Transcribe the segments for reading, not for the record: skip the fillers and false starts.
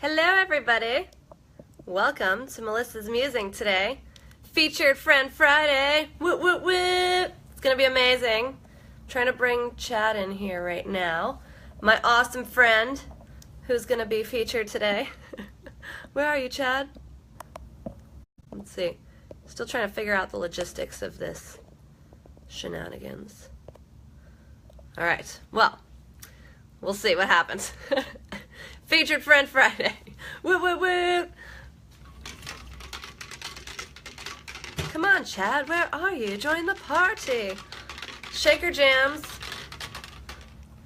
Hello, everybody. Welcome to Melissa's Musing today. Featured Friend Friday. Whoop, whoop, whoop. It's going to be amazing. I'm trying to bring Chad in here right now. My awesome friend who's going to be featured today. Where are you, Chad? Let's see. Still trying to figure out the logistics of this shenanigans. All right. Well, we'll see what happens. Featured Friend Friday. Woo, woo, woo. Come on, Chad. Where are you? Join the party. Shaker jams.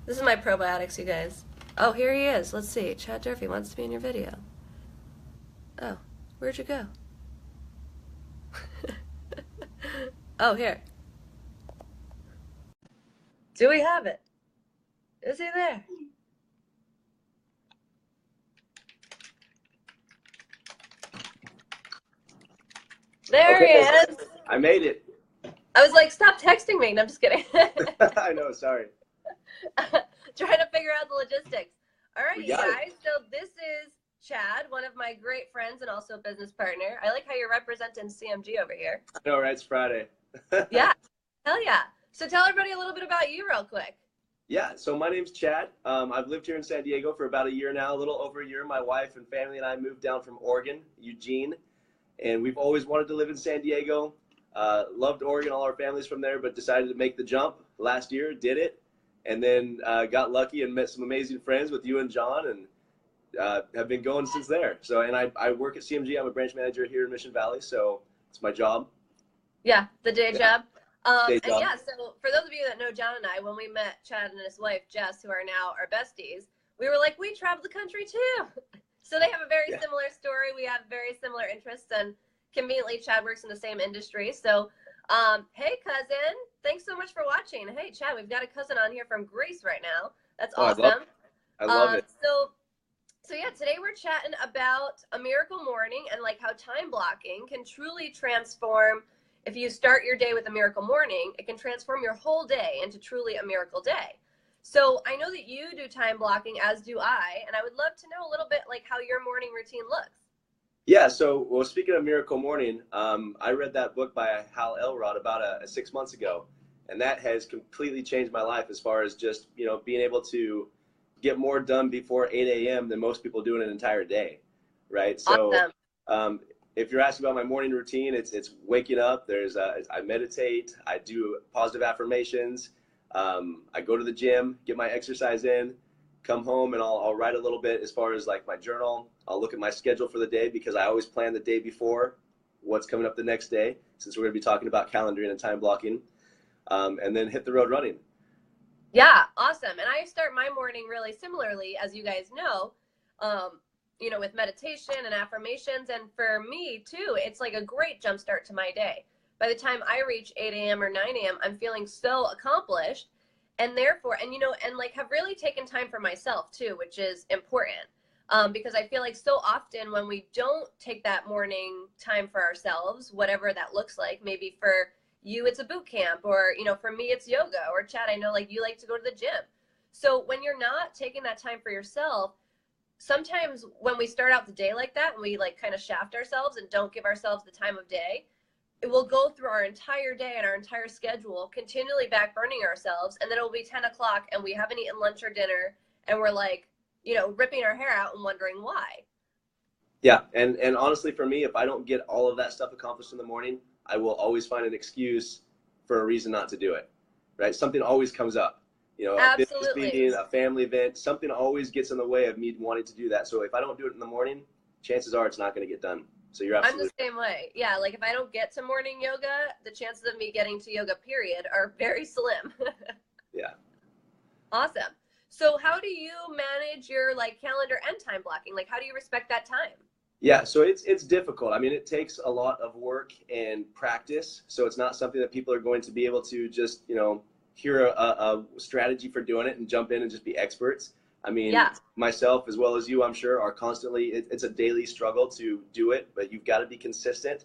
This is my probiotics, you guys. Oh, here he is. Let's see. Chad Durfee wants to be in your video. Oh, where'd you go? Oh, here. Do we have it? Is he there? There he is. I made it. I was like, stop texting me. No, I'm just kidding. I know, sorry. Trying to figure out the logistics. All right, you got it. guys. So this is Chad, one of my great friends and also a business partner. I like how you're representing CMG over here. I know, right? It's Friday. Yeah. Hell yeah. So tell everybody a little bit about you real quick. Yeah, so my name's Chad. I've lived here in San Diego for about a year now, a little over a year. My wife and family and I moved down from Oregon, Eugene, and we've always wanted to live in San Diego. Loved Oregon, all our families from there, but decided to make the jump last year, did it, and then got lucky and met some amazing friends with you and John, and have been going since there. So, and I work at CMG. I'm a branch manager here in Mission Valley, so it's my job. Yeah, the day job. Day job. And yeah, so for those of you that know John and I, when we met Chad and his wife, Jess, who are now our besties, we were like, we travel the country too. So they have a very similar story. We have very similar interests, and conveniently, Chad works in the same industry. So, hey, cousin, thanks so much for watching. Hey, Chad, we've got a cousin on here from Greece right now. That's awesome. I love it. So yeah, today we're chatting about a miracle morning and like how time blocking can truly transform. If you start your day with a miracle morning, it can transform your whole day into truly a miracle day. So I know that you do time blocking, as do I, and I would love to know a little bit like how your morning routine looks. Yeah, so, well, speaking of Miracle Morning, I read that book by Hal Elrod about 6 months ago, and that has completely changed my life as far as just, being able to get more done before 8 a.m. than most people do in an entire day, right? So Awesome. if you're asking about my morning routine, it's waking up. I meditate, I do positive affirmations, I go to the gym, get my exercise in, come home, and I'll write a little bit as far as like my journal. I'll look at my schedule for the day because I always plan the day before what's coming up the next day, since we're going to be talking about calendaring and time blocking, and then hit the road running. Yeah, awesome. And I start my morning really similarly, as you guys know, with meditation and affirmations. And for me too, it's like a great jumpstart to my day. By the time I reach 8 a.m. or 9 a.m., I'm feeling so accomplished, and therefore, and like have really taken time for myself too, which is important. Because I feel like so often when we don't take that morning time for ourselves, whatever that looks like, maybe for you, it's a boot camp, or, for me, it's yoga, or Chad, I know like you like to go to the gym. So when you're not taking that time for yourself, sometimes when we start out the day like that, and we like kind of shaft ourselves and don't give ourselves the time of day, it will go through our entire day and our entire schedule, continually back burning ourselves. And then it will be 10 o'clock and we haven't eaten lunch or dinner. And we're like, ripping our hair out and wondering why. Yeah. And honestly, for me, if I don't get all of that stuff accomplished in the morning, I will always find an excuse for a reason not to do it, right? Something always comes up, a business meeting, a family event, something always gets in the way of me wanting to do that. So if I don't do it in the morning, chances are it's not going to get done. So you're absolutely. I'm the same way. Yeah. Like if I don't get to morning yoga, the chances of me getting to yoga period are very slim. Yeah. Awesome. So how do you manage your like calendar and time blocking? Like how do you respect that time? Yeah, so it's difficult. I mean, it takes a lot of work and practice. So it's not something that people are going to be able to just, hear a strategy for doing it and jump in and just be experts. I mean, myself as well as you, I'm sure, are constantly, it's a daily struggle to do it, but you've got to be consistent.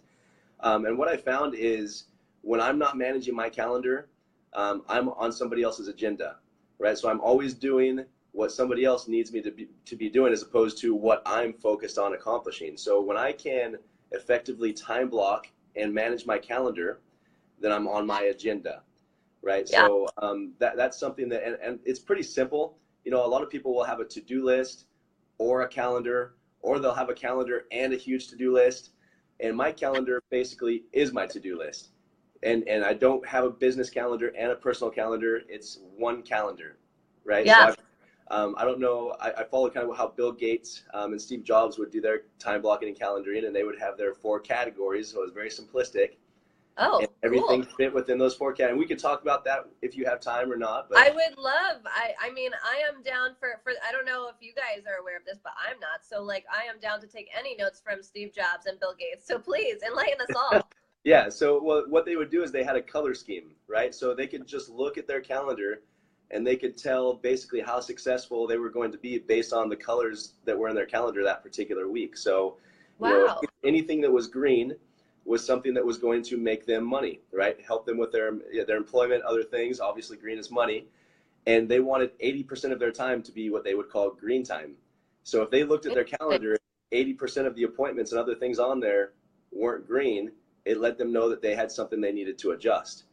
And what I found is when I'm not managing my calendar, I'm on somebody else's agenda, right? So I'm always doing what somebody else needs me to be doing as opposed to what I'm focused on accomplishing. So when I can effectively time block and manage my calendar, then I'm on my agenda, right? Yeah. So that's something that, and it's pretty simple. You know, a lot of people will have a to-do list or a calendar, or they'll have a calendar and a huge to-do list. And my calendar basically is my to-do list. And I don't have a business calendar and a personal calendar. It's one calendar, right? Yeah. So I don't know. I follow kind of how Bill Gates and Steve Jobs would do their time blocking and calendaring, and they would have their 4 categories. So it was very simplistic. Oh, And everything cool. fit within those 4 categories. And we could talk about that if you have time or not. But I would love, I mean, I am down for, I don't know if you guys are aware of this, but I'm not. So like, I am down to take any notes from Steve Jobs and Bill Gates. So please enlighten us all. yeah. So what they would do is they had a color scheme, right? So they could just look at their calendar and they could tell basically how successful they were going to be based on the colors that were in their calendar that particular week. So, you know, anything that was green was something that was going to make them money, right? Help them with their employment, other things. Obviously, green is money. And they wanted 80% of their time to be what they would call green time. So if they looked at their calendar, 80% of the appointments and other things on there weren't green, it let them know that they had something they needed to adjust.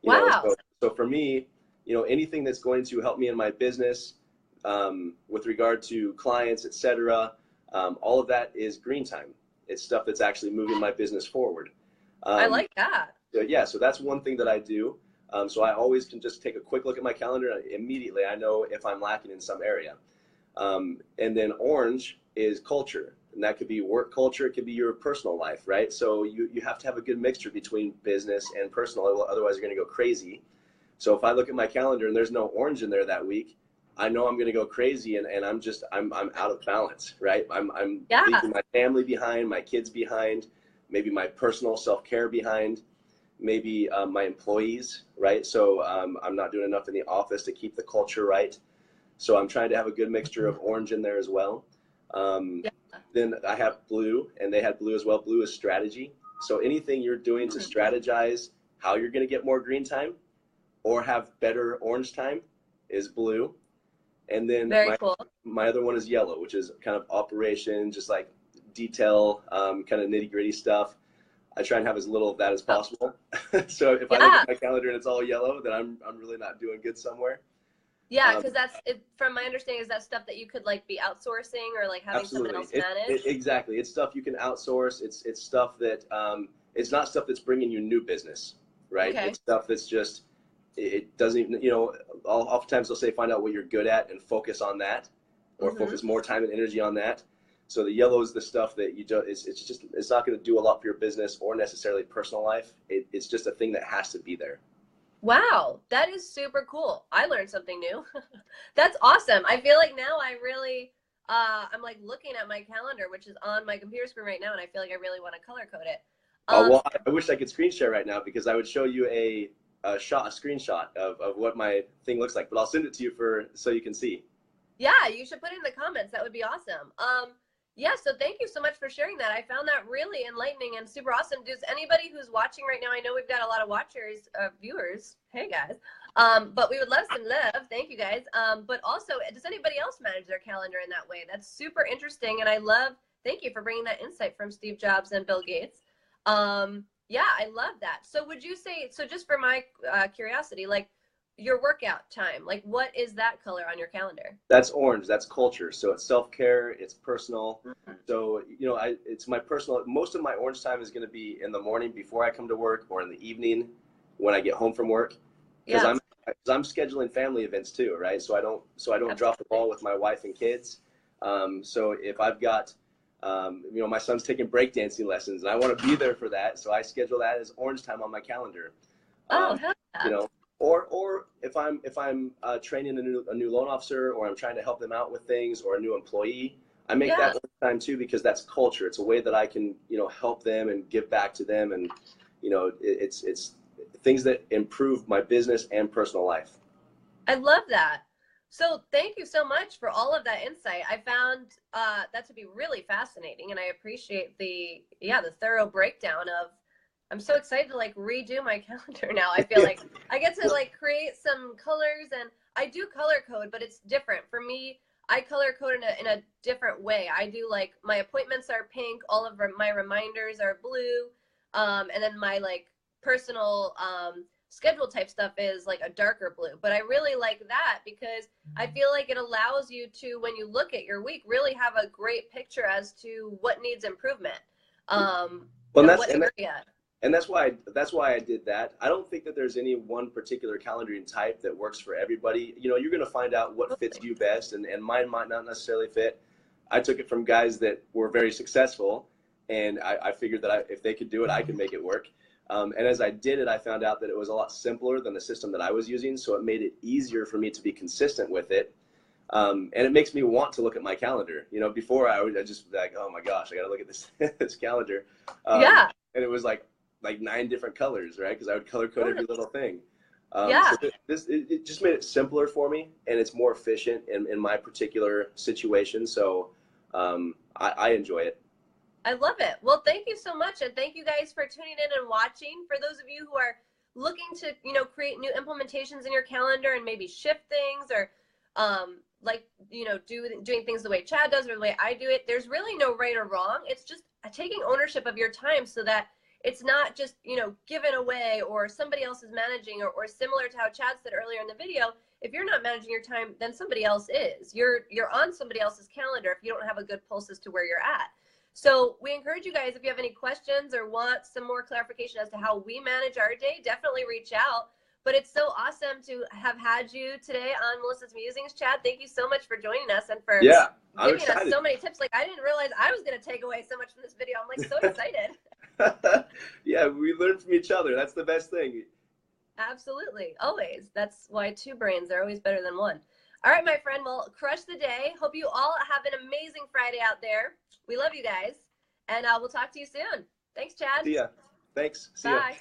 You know, so for me, you know, anything that's going to help me in my business with regard to clients, etc., all of that is green time. It's stuff that's actually moving my business forward. I like that. Yeah, so that's one thing that I do. So I always can just take a quick look at my calendar. And immediately I know if I'm lacking in some area. And then orange is culture. And that could be work culture. It could be your personal life, right? So you have to have a good mixture between business and personal. Otherwise, you're going to go crazy. So if I look at my calendar and there's no orange in there that week, I know I'm going to go crazy and I'm out of balance, right? I'm leaving my family behind, my kids behind, maybe my personal self-care behind, maybe my employees, right? So I'm not doing enough in the office to keep the culture right. So I'm trying to have a good mixture of orange in there as well. Then I have blue, and they had blue as well. Blue is strategy. So anything you're doing to strategize how you're going to get more green time or have better orange time is blue. And then my other one is yellow, which is kind of operation, just like detail, kind of nitty gritty stuff. I try and have as little of that as possible. So if I look at my calendar and it's all yellow, then I'm really not doing good somewhere. Yeah, because that's it. From my understanding, is that stuff that you could like be outsourcing or like having someone else manage? Exactly, it's stuff you can outsource. It's stuff that it's not stuff that's bringing you new business, right? It's stuff that's just it doesn't even, you know, oftentimes they'll say find out what you're good at and focus on that, or focus more time and energy on that. So the yellow is the stuff that you don't, it's not going to do a lot for your business or necessarily personal life. It's just a thing that has to be there. Wow, that is super cool. I learned something new. That's awesome. I feel like now I really, I'm like looking at my calendar, which is on my computer screen right now, and I feel like I really want to color code it. Well, I wish I could screen share right now because I would show you a screenshot of what my thing looks like, but I'll send it to you so you can see. Yeah, you should put it in the comments. That would be awesome. Yeah, so thank you so much for sharing that. I found that really enlightening and super awesome. Does anybody who's watching right now, I know we've got a lot of watchers, viewers. Hey guys. But we would love some love. Thank you guys. But also, does anybody else manage their calendar in that way? That's super interesting. And thank you for bringing that insight from Steve Jobs and Bill Gates. Yeah, I love that. So would you say, so just for my curiosity, like your workout time, like what is that color on your calendar? That's orange. That's culture. So it's self-care, it's personal. So, you know, it's my personal, most of my orange time is going to be in the morning before I come to work or in the evening when I get home from work. Because I'm scheduling family events too, right? So I don't drop the ball with my wife and kids. So if I've got, you know, my son's taking breakdancing lessons and I want to be there for that. So I schedule that as orange time on my calendar. Oh, hell yeah. You know, or if I'm training a new loan officer, or I'm trying to help them out with things, or a new employee, I make that time too, because that's culture. It's a way that I can, you know, help them and give back to them, and you know, it's things that improve my business and personal life. I love that. So thank you so much for all of that insight. I found that to be really fascinating, and I appreciate the thorough breakdown of. I'm so excited to like redo my calendar now. I feel like I get to like create some colors, and I do color code, but it's different. For me, I color code in a different way. I do like my appointments are pink, all of my reminders are blue, and then my like personal schedule type stuff is like a darker blue. But I really like that because I feel like it allows you to, when you look at your week, really have a great picture as to what needs improvement. Well, what area. And that's why I did that. I don't think that there's any one particular calendaring type that works for everybody. You know, you're going to find out what fits you best, and mine might not necessarily fit. I took it from guys that were very successful, and I figured that if they could do it, I could make it work. And as I did it, I found out that it was a lot simpler than the system that I was using, so it made it easier for me to be consistent with it. And it makes me want to look at my calendar. You know, before I just be like, oh my gosh, I got to look at this this calendar. Yeah. And it was like 9 different colors, right? Because I would color code every little thing. Yeah. So it just made it simpler for me, and it's more efficient in my particular situation. So I enjoy it. I love it. Well, thank you so much. And thank you guys for tuning in and watching. For those of you who are looking to, you know, create new implementations in your calendar and maybe shift things or like, you know, doing things the way Chad does or the way I do it, there's really no right or wrong. It's just taking ownership of your time so that it's not just, you know, given away or somebody else is managing or similar to how Chad said earlier in the video. If you're not managing your time, then somebody else is. You're on somebody else's calendar if you don't have a good pulse as to where you're at. So we encourage you guys, if you have any questions or want some more clarification as to how we manage our day, definitely reach out. But it's so awesome to have had you today on Melissa's Musings. Chad, thank you so much for joining us and for giving us so many tips. Like, I didn't realize I was going to take away so much from this video. I'm like so excited. Yeah, we learn from each other. That's the best thing. Absolutely. Always. That's why 2 brains are always better than 1. All right, my friend. Well, crush the day. Hope you all have an amazing Friday out there. We love you guys. And we'll talk to you soon. Thanks, Chad. See ya. Thanks. See Bye. ya.